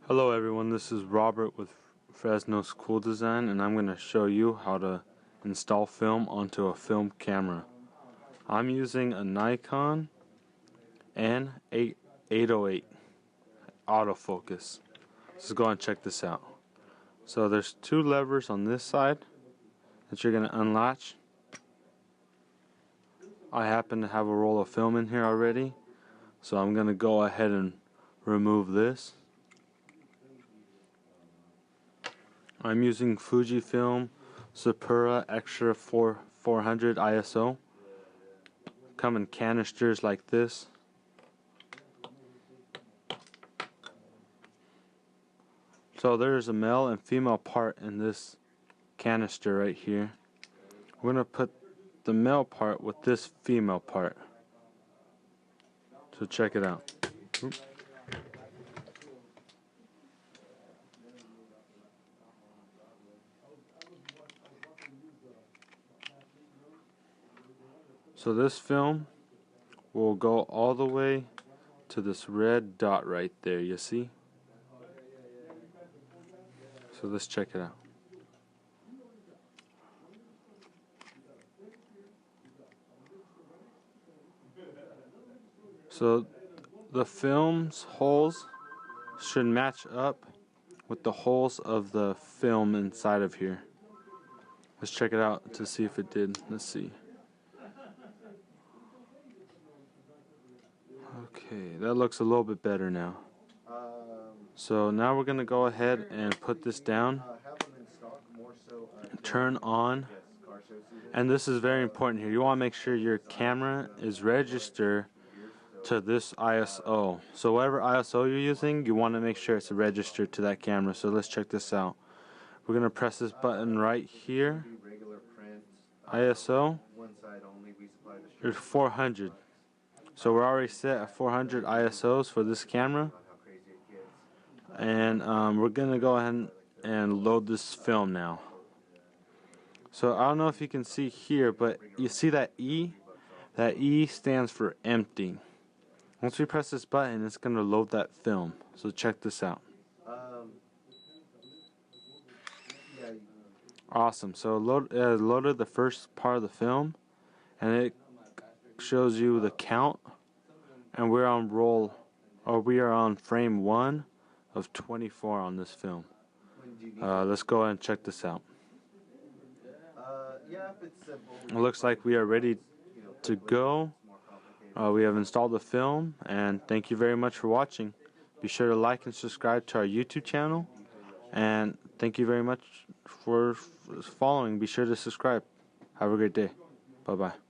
Hello everyone, this is Robert with Fresno's Kool Design, and I'm going to show you how to install film onto a film camera. I'm using a Nikon N808 autofocus. Let's go and check this out. So there's two levers on this side that you're going to unlatch. I happen to have a roll of film in here already, so I'm going to go ahead and remove this. I'm using Fujifilm Sapura Extra 400 ISO. Come in canisters like this. So there's a male and female part in this canister right here. We're going to put the male part with this female part. So check it out. Oops. So this film will go all the way to this red dot right there, you see? So let's check it out. So the film's holes should match up with the holes of the film inside of here. Let's check it out to see if it did. Let's see. Okay, that looks a little bit better now. So now we're going to go ahead and put this down, turn on, and this is very important here. You want to make sure your camera is registered to this ISO. So whatever ISO you're using, you want to make sure it's registered to that camera. So let's check this out. We're going to press this button right here. ISO, there's 400. So we're already set at 400 ISOs for this camera, and we're gonna go ahead and load this film now. So I don't know if you can see here, but you see that E? That E stands for empty. Once we press this button, it's gonna load that film. So check this out. Awesome. So loaded the first part of the film, and it shows you the count, and we are on frame 1 of 24 on this film. Let's go ahead and check this out. It looks like we are ready to go. We have installed the film, and thank you very much for watching. Be sure to like and subscribe to our YouTube channel, and thank you very much for following. Be sure to subscribe. Have a great day. Bye bye.